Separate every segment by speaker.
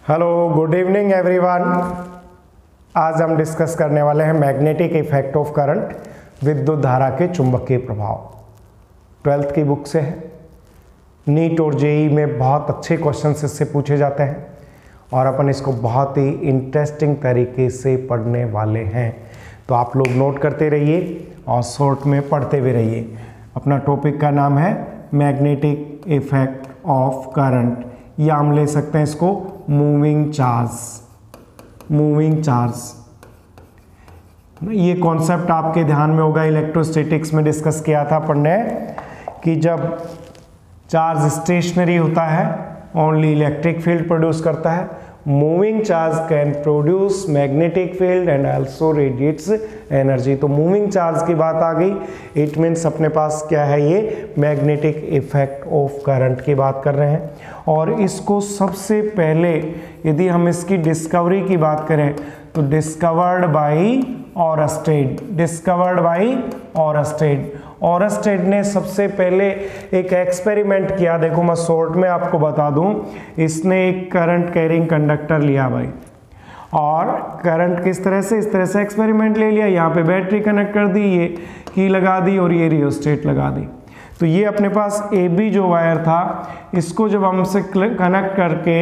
Speaker 1: Hello, good evening everyone. आज हम discuss करने वाले हैं मैग्नेटिक इफेक्ट ऑफ करंट, विद्युत धारा के चुंबकीय प्रभाव। 12th की बुक से है। नीट और जेई में बहुत अच्छे क्वेश्चंस इससे पूछे जाते हैं और अपन इसको बहुत ही इंटरेस्टिंग तरीके से पढ़ने वाले हैं। तो आप लोग नोट करते रहिए और शॉर्ट में पढ़ते भी रहिए। अपना टॉपिक का नाम है मैग्नेटिक इफेक्ट ऑफ करंट, या हम ले सकते हैं इसको मूविंग चार्ज। मूविंग चार्ज ये कॉन्सेप्ट आपके ध्यान में होगा, इलेक्ट्रोस्टैटिक्स में डिस्कस किया था पढ़ने कि जब चार्ज स्टेशनरी होता है ओनली इलेक्ट्रिक फील्ड प्रोड्यूस करता है। Moving charge can produce magnetic field and also radiates energy. तो मूविंग चार्ज की बात आ गई, इट मीन्स अपने पास क्या है, ये मैग्नेटिक इफेक्ट ऑफ करंट की बात कर रहे हैं। और इसको सबसे पहले यदि हम इसकी डिस्कवरी की बात करें तो डिस्कवर्ड बाई ऑरस्टेड। Discovered by ऑरस्टेड। ऑरस्टेड ने सबसे पहले एक एक्सपेरिमेंट किया। देखो मैं शॉर्ट में आपको बता दूं, इसने एक करंट कैरिंग कंडक्टर लिया भाई, और करंट किस तरह से, इस तरह से एक्सपेरिमेंट ले लिया। यहाँ पे बैटरी कनेक्ट कर दी, ये की लगा दी और ये रियोस्टेट लगा दी। तो ये अपने पास ए बी जो वायर था, इसको जब हमसे कनेक्ट करके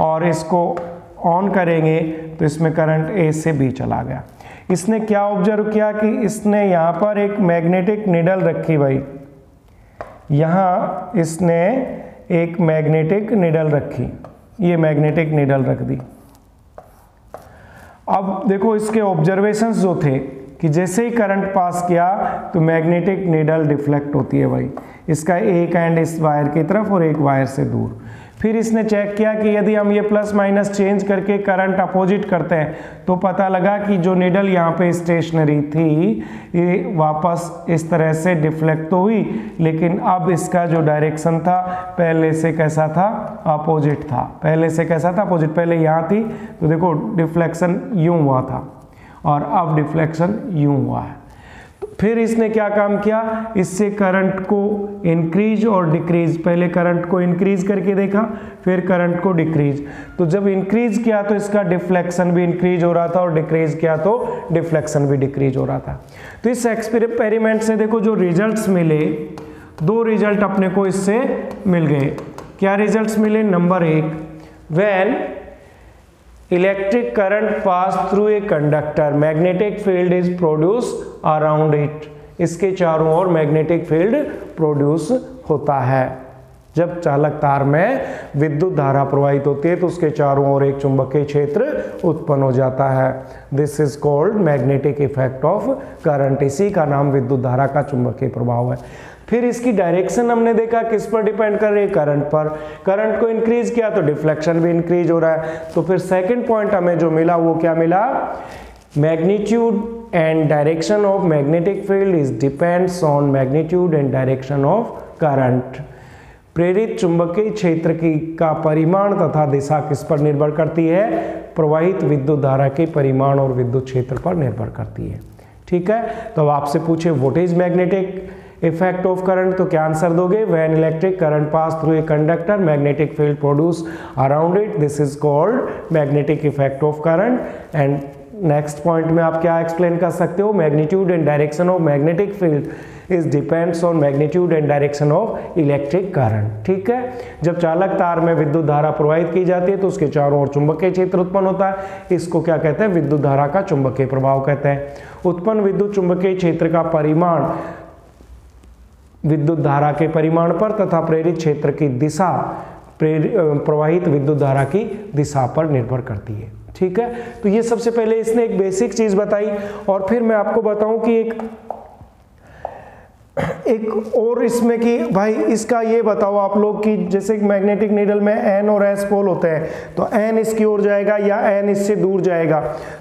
Speaker 1: और इसको ऑन करेंगे तो इसमें करंट ए से बी चला गया। इसने क्या ऑब्जर्व किया कि इसने यहाँ पर एक मैग्नेटिक निडल रखी भाई, यहाँ इसने एक मैग्नेटिक निडल रखी, ये मैग्नेटिक निडल रख दी। अब देखो इसके ऑब्जर्वेशंस जो थे कि जैसे ही करंट पास किया तो मैग्नेटिक निडल डिफ्लेक्ट होती है भाई, इसका एक एंड इस वायर की तरफ और एक वायर से दूर। फिर इसने चेक किया कि यदि हम ये प्लस माइनस चेंज करके करंट अपोजिट करते हैं तो पता लगा कि जो निडल यहाँ पे स्टेशनरी थी ये वापस इस तरह से डिफ्लेक्ट तो हुई, लेकिन अब इसका जो डायरेक्शन था पहले से कैसा था, अपोजिट था। पहले से कैसा था, अपोजिट। पहले यहाँ थी तो देखो डिफ्लेक्शन यूं हुआ था और अब डिफ्लेक्शन यूं हुआ है। तो फिर इसने क्या काम किया, इससे करंट को इंक्रीज और डिक्रीज, पहले करंट को इंक्रीज करके देखा, फिर करंट को डिक्रीज। तो जब इंक्रीज किया तो इसका डिफ्लेक्शन भी इंक्रीज हो रहा था और डिक्रीज किया तो डिफ्लेक्शन भी डिक्रीज हो रहा था। तो इस एक्सपेरिमेंट से देखो जो रिजल्ट्स मिले, दो रिजल्ट अपने को इससे मिल गए। क्या रिजल्ट्स मिले? Number 1, when electric current pass through a conductor magnetic field is produce around it. इसके चारों ओर मैग्नेटिक फील्ड प्रोड्यूस होता है। जब चालक तार में विद्युत धारा प्रवाहित होती है तो उसके चारों ओर एक चुंबकीय क्षेत्र उत्पन्न हो जाता है। This is called magnetic effect of current. इसी का नाम विद्युत धारा का चुंबकीय प्रभाव है। फिर इसकी डायरेक्शन हमने देखा किस पर डिपेंड कर रही है, करंट पर। करंट को इंक्रीज किया तो डिफ्लेक्शन भी इंक्रीज हो रहा है। तो फिर सेकंड पॉइंट हमें जो मिला वो क्या मिला, magnitude and direction of magnetic field is depends on magnitude and direction of current. प्रेरित चुंबकीय क्षेत्र की का परिमाण तथा दिशा किस पर निर्भर करती है, प्रवाहित विद्युत धारा के परिमाण और विद्युत क्षेत्र पर निर्भर करती है। ठीक है, तो अब आपसे पूछे what is magnetic effect of current, तो क्या आंसर दोगे? When electric current pass through a conductor magnetic field produce around it, this is called magnetic effect of current. And next point में आप क्या एक्सप्लेन कर सकते हो, magnitude and direction of magnetic field is depends on magnitude and direction of electric current. ठीक है, जब चालक तार में विद्युत धारा प्रवाहित की जाती है तो उसके चारों ओर चुंबकीय क्षेत्र उत्पन्न होता है। इसको क्या कहते हैं, विद्युत धारा का चुंबकीय प्रभाव कहते हैं। उत्पन्न विद्युत चुंबकीय क्षेत्र का परिमाण विद्युत धारा के परिमाण पर तथा प्रेरित क्षेत्र की दिशा प्रवाहित विद्युत धारा की दिशा पर निर्भर करती है। ठीक है, तो ये सबसे पहले इसने एक बेसिक चीज बताई। और फिर मैं आपको बताऊं कि एक और इसमें कि भाई इसका ये बताओ आप लोग कि जैसे मैग्नेटिक नीडल में एन और एस पोल होते हैं, तो एन इसकी ओर जाएगा या एन इससे दूर जाएगा।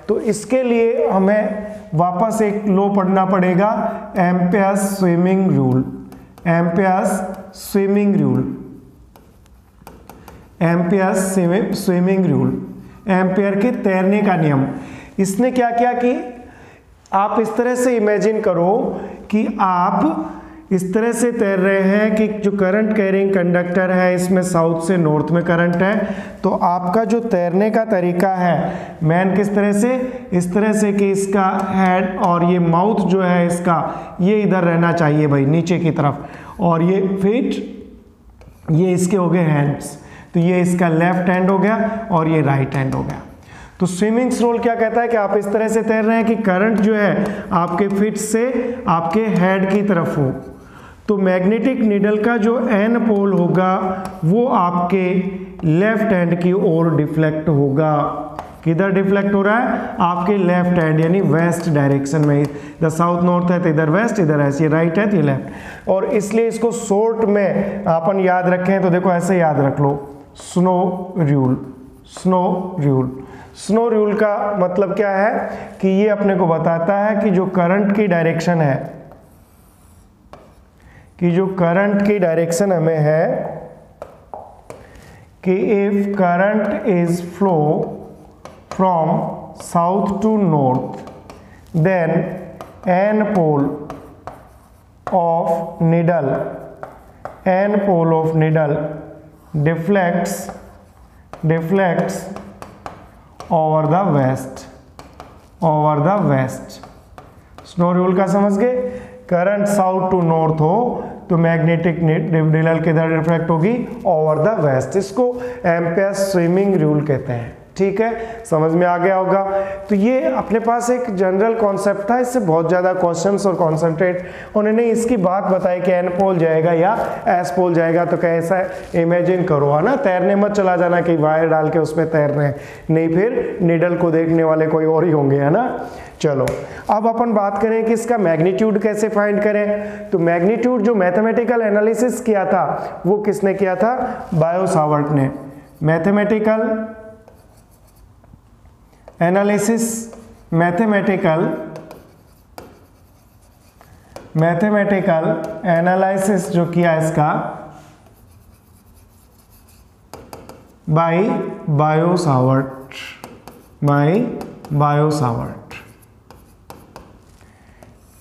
Speaker 1: तो इसके लिए हमें वापस एक लॉ पढ़ना पड़ेगा, amperes swimming rule. Amperes swimming rule, amperes swimming rule, ampere के तैरने का नियम। इसने क्या किया कि आप इस तरह से इमेजिन करो कि आप इस तरह से तैर रहे हैं कि जो करंट कैरिंग कंडक्टर है इसमें साउथ से नॉर्थ में करंट है, तो आपका जो तैरने का तरीका है मैन किस तरह से, इस तरह से कि इसका हेड और ये माउथ जो है इसका ये इधर रहना चाहिए भाई नीचे की तरफ, और ये फीट ये इसके हो गए हैंड्स, तो ये इसका लेफ्ट हैंड हो गया और ये राइट हैंड हो गया। तो स्विमिंग्स रूल क्या कहता है कि आप इस तरह से तैर रहे हैं कि करंट जो है आपके फिट से आपके हेड की तरफ हो, तो मैग्नेटिक नीडल का जो एन पोल होगा वो आपके लेफ्ट हैंड की ओर डिफ्लेक्ट होगा। किधर डिफ्लेक्ट हो रहा है, आपके लेफ्ट हैंड यानी वेस्ट डायरेक्शन में। इधर साउथ नॉर्थ है तो इधर वेस्ट, इधर ऐसे, ये राइट है तो ये लेफ्ट। और इसलिए इसको शॉर्ट में अपन याद रखें तो देखो ऐसे याद रख लो, snow rule. Snow rule, snow rule का मतलब क्या है कि ये अपने को बताता है कि जो करंट की डायरेक्शन है, कि जो करंट की डायरेक्शन हमें है कि if current is flow from south to north then n pole of needle, n pole of needle deflects over the west, over the west। Snow rule का समझ गए, करंट साउथ टू नॉर्थ हो तो magnetic needle किधर reflect होगी, over the west. इसको Ampere swimming rule कहते हैं। ठीक है, समझ में आ गया होगा। तो ये अपने पास एक जनरल कॉन्सेप्ट था, इससे बहुत ज़्यादा क्वेश्चंस और कॉन्सेंट्रेट उन्होंने इसकी बात बताई कि एन पोल जाएगा या एस पोल जाएगा, तो कैसा इमेजिन करो, है ना। तैरने मत चला जाना कि वायर डाल के उसमें तैर रहे हैं, नहीं फिर नीडल को देखने वाले कोई और ही होंगे, है ना। चलो अब अपन बात करें कि इसका मैग्नीट्यूड कैसे फाइंड करें। तो मैग्नीट्यूड जो मैथमेटिकल एनालिसिस किया था वो किसने किया था, बायो-सावर्ट ने। मैथमेटिकल एनालिसिस, मैथमेटिकल एनालिसिस जो किया इसका बायो-सावर्ट, बायो-सावर्ट।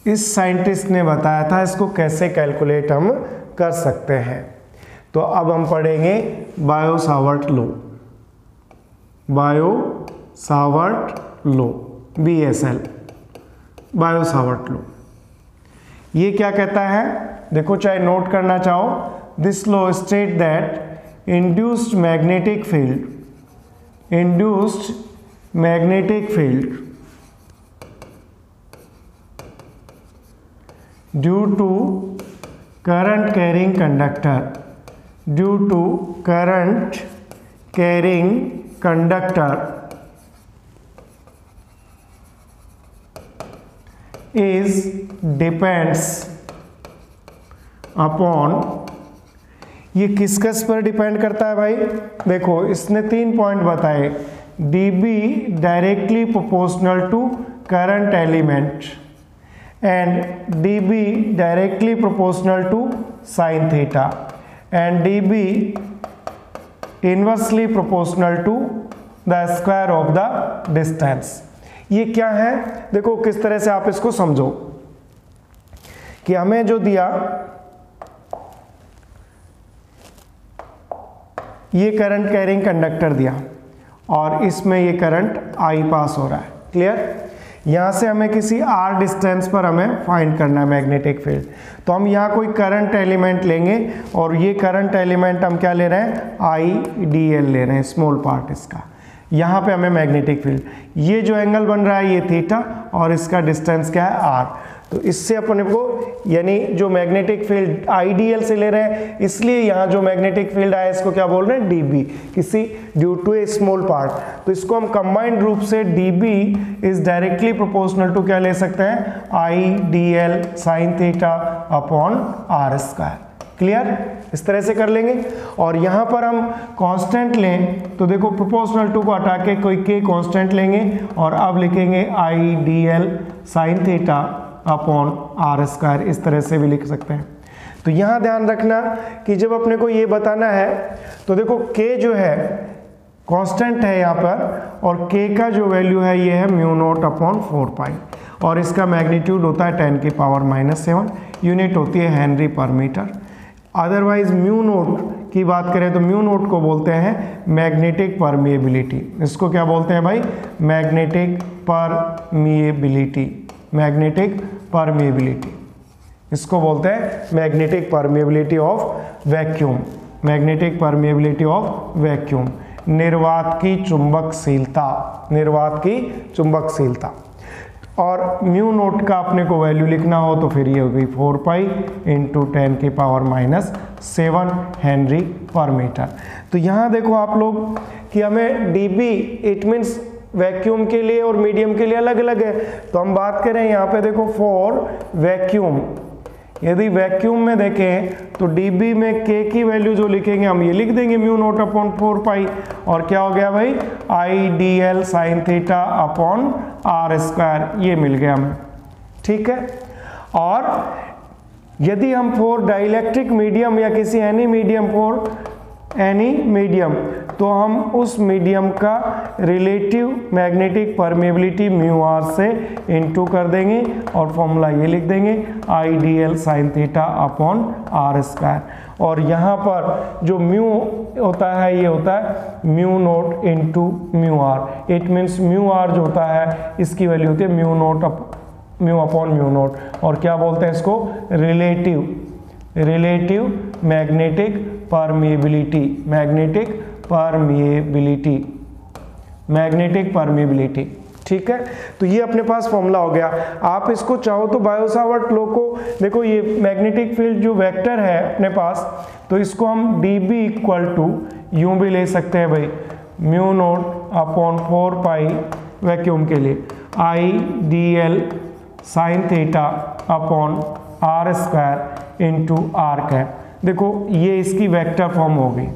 Speaker 1: इस साइंटिस्ट ने बताया था इसको कैसे कैलकुलेट हम कर सकते हैं। तो अब हम पढ़ेंगे Biot-Savart law, Biot-Savart law, BSL, Biot-Savart law. ये क्या कहता है, देखो चाहे नोट करना चाहो, this law state that induced magnetic field due to current carrying conductor, due to current carrying conductor is depends upon, ये किस पर डिपेंड करता है भाई, देखो इसने 3 पॉइंट बताए, dB directly proportional to current element and dB directly proportional to sin theta and dB inversely proportional to the square of the distance। ये क्या है, देखो किस तरह से आप इसको समझो कि हमें जो दिया ये करंट कैरिंग कंडक्टर दिया और इसमें ये करंट I पास हो रहा है, क्लियर। यहाँ से हमें किसी r डिस्टेंस पर हमें फाइंड करना है मैग्नेटिक फील्ड, तो हम यहाँ कोई करंट एलिमेंट लेंगे और ये करंट एलिमेंट हम क्या ले रहे हैं, IDL ले रहे हैं, स्मॉल पार्ट इसका। यहाँ पे हमें मैग्नेटिक फील्ड, ये जो एंगल बन रहा है ये थीटा और इसका डिस्टेंस क्या है r। तो इससे अपने को यानी जो मैग्नेटिक फील्ड IDL से ले रहे हैं, इसलिए यहाँ जो मैग्नेटिक फील्ड आया इसको क्या बोल रहे हैं, dB, किसी due to a small part. तो इसको हम कंबाइंड रूप से dB is directly proportional to क्या ले सकते हैं, IDL sin theta upon r square. Clear, इस तरह से कर लेंगे। और यहाँ पर हम कांस्टेंट लें तो देखो प्रोपोर्शनल टू को हटा के कोई k कांस्टेंट लेंगे और अब लिखेंगे IDL sin theta upon r square, इस तरह से भी लिख सकते हैं। तो यहाँ ध्यान रखना कि जब अपने को ये बताना है तो देखो k जो है कांस्टेंट है यहाँ पर और k का जो वैल्यू है ये है म्यू नॉट अपॉन 4 पाई। और इसका मैग्नीट्यूड होता है 10⁻⁻⁷, यूनिट होती है हेनरी पर मीटर। अदरवाइज म्यू नोट की बात करें तो म्यू नोट को बोलते हैं मैग्नेटिक परमिएबिलिटी। इसको क्या बोलते हैं भाई? मैग्नेटिक परमिएबिलिटी, मैग्नेटिक परमिएबिलिटी, इसको बोलते हैं magnetic permeability of vacuum, magnetic permeability of vacuum. निर्वात की चुंबकशीलता, निर्वात की चुंबकशीलता। और म्यू नोट का अपने को वैल्यू लिखना हो तो फिर ये होगी 4 पाई इंटू 10⁻⁷ हेनरी पर मीटर। तो यहाँ देखो आप लोग कि हमें dB इट मीन्स वैक्यूम के लिए और मीडियम के लिए अलग अलग है। तो हम बात करें यहाँ पे देखो फॉर वैक्यूम, यदि वैक्यूम में देखें तो dB में k की वैल्यू जो लिखेंगे हम ये लिख देंगे म्यू नोट अपॉन 4 पाई, और क्या हो गया भाई? IDL sin theta upon r², ये मिल गया हमें, ठीक है। और यदि हम फॉर डाइलेक्ट्रिक मीडियम या किसी any medium, for any medium, तो हम उस मीडियम का relative magnetic permeability mu r से इनटू कर देंगे और फॉर्मूला ये लिख देंगे IDL sin theta upon r²। और यहाँ पर जो म्यू होता है ये होता है mu nought into mu r. It means mu r जो होता है इसकी वैल्यू होती है म्यू अपॉन म्यू नोट, और क्या बोलते हैं इसको? Relative magnetic permeability, magnetic permeability, magnetic permeability, ठीक है। तो ये अपने पास फॉर्मूला हो गया। आप इसको चाहो तो बायो-सावर्ट लॉ को देखो, ये मैग्नेटिक फील्ड जो वेक्टर है अपने पास, तो इसको हम dB इक्वल टू यूं भी ले सकते हैं भाई, mu nought upon 4 pi vacuum के लिए IDL sin theta upon r² into r cap. देखो ये इसकी वेक्टर फॉर्म हो गई,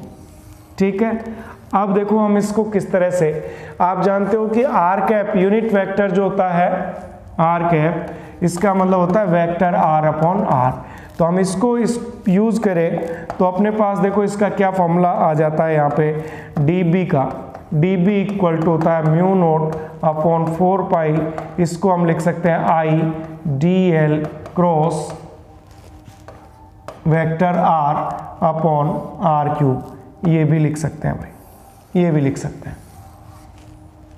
Speaker 1: ठीक है। अब देखो हम इसको किस तरह से, आप जानते हो कि आर कैप यूनिट वेक्टर जो होता है आर कैप, इसका मतलब होता है वेक्टर r अपॉन r। तो हम इसको यूज करें तो अपने पास देखो इसका क्या फॉर्मूला आ जाता है यहाँ पे dB का, dB इक्वल टू होता है म्यू नोट अपॉन 4 पाई, इसको हम लिख सकते हैं IDL cross vector r upon r³, ये भी लिख सकते हैं भाई, ये भी लिख सकते हैं,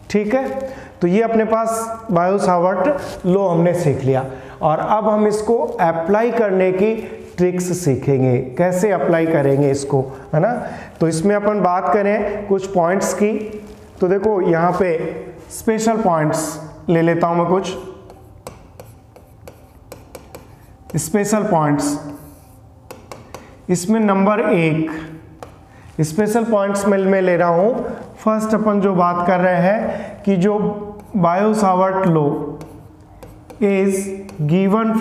Speaker 1: ठीक है। तो ये अपने पास बायो-सावर्ट लॉ हमने सीख लिया, और अब हम इसको अप्लाई करने की ट्रिक्स सीखेंगे, कैसे अप्लाई करेंगे इसको, है ना। तो इसमें अपन बात करें कुछ पॉइंट्स की, तो देखो यहाँ पे स्पेशल पॉइंट्स ले लेता हूं मैं, कुछ स्पेशल पॉइंट्स। इसमें नंबर 1 स्पेशल पॉइंट्स में ले रहा हूं। फर्स्ट अपन जो बात कर रहे हैं कि जो Biot-Savart law is given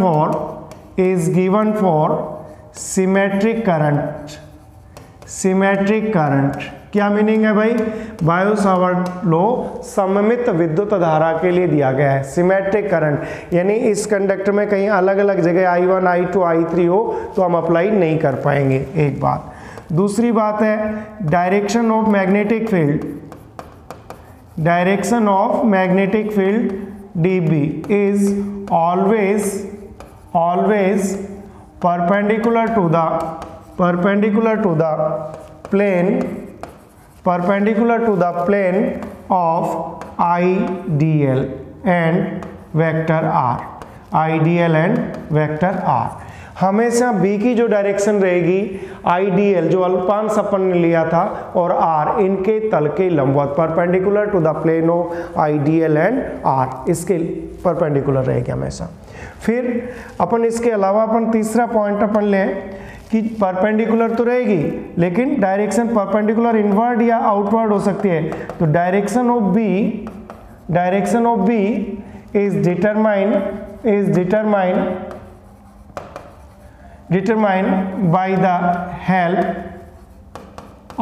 Speaker 1: for symmetric current. Symmetric current क्या मीनिंग है भाई? बायो-सावर्ट लॉ सममित विद्युत धारा के लिए दिया गया है। सिमेट्रिक करंट यानी इस कंडक्टर में कहीं अलग अलग जगह I1, I2, I3 हो तो हम अप्लाई नहीं कर पाएंगे, एक बात। दूसरी बात है direction of magnetic field. Direction of magnetic field dB is always perpendicular to the plane of IDL and vector R। IDL and vector R हमेशा B की जो डायरेक्शन रहेगी IDL जो अल्पांश अपन ने लिया था और R इनके तल के लंबवत, perpendicular to the plane of IDL and R, इसके परपेंडिकुलर रहेगी हमेशा। फिर अपन इसके अलावा अपन तीसरा पॉइंट अपन लें कि परपेंडिकुलर तो रहेगी लेकिन डायरेक्शन परपेंडिकुलर इनवर्ड या आउटवर्ड हो सकती है। तो direction of B is determined by the help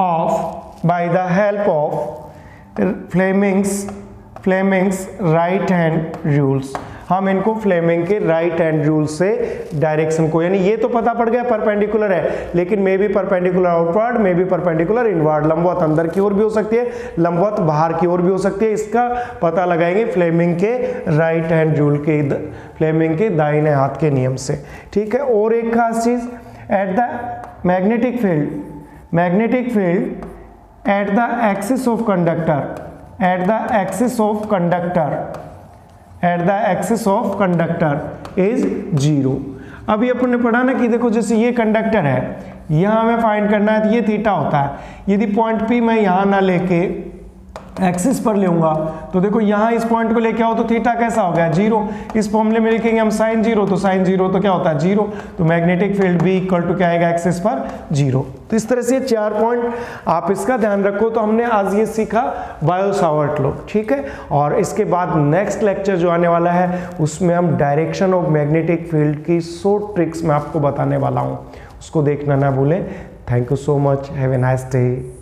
Speaker 1: of Fleming's right hand rules। हम इनको फ्लेमिंग के राइट हैंड रूल से डायरेक्शन को, यानी ये तो पता पड़ गया परपेंडिकुलर है, लेकिन may be perpendicular outward, may be perpendicular inward, लंबवत अंदर की ओर भी हो सकती है, लंबवत बाहर की ओर भी हो सकती है। इसका पता लगाएंगे फ्लेमिंग के राइट हैंड रूल के, फ्लेमिंग के दाहिने हाथ के नियम से, ठीक है। और एक खास चीज, at the magnetic field at the axis of conductor is 0। अभी अपन ने पढ़ा ना कि देखो जैसे ये कंडक्टर है, यहाँ हमें फाइंड करना है तो ये थीटा होता है, यदि पॉइंट P मैं यहाँ ना लेके एक्सिस पर लेऊंगा तो देखो यहाँ इस पॉइंट को लेके आओ तो थीटा कैसा हो गया 0। इस फॉर्मूले में लिखेंगे हम sin 0, तो sin 0 तो क्या होता है 0, तो मैग्नेटिक फील्ड भी इक्वल टू क्या आएगा एक्सिस पर 0। तो इस तरह से 4 पॉइंट आप इसका ध्यान रखो। तो हमने आज ये सीखा बायो-सावर्ट लॉ, ठीक है। और इसके बाद नेक्स्ट लेक्चर जो आने वाला है उसमें हम डायरेक्शन ऑफ मैग्नेटिक फील्ड की 100 ट्रिक्स मैं आपको बताने वाला हूँ, उसको देखना ना भूलें। Thank you so much, have a nice day.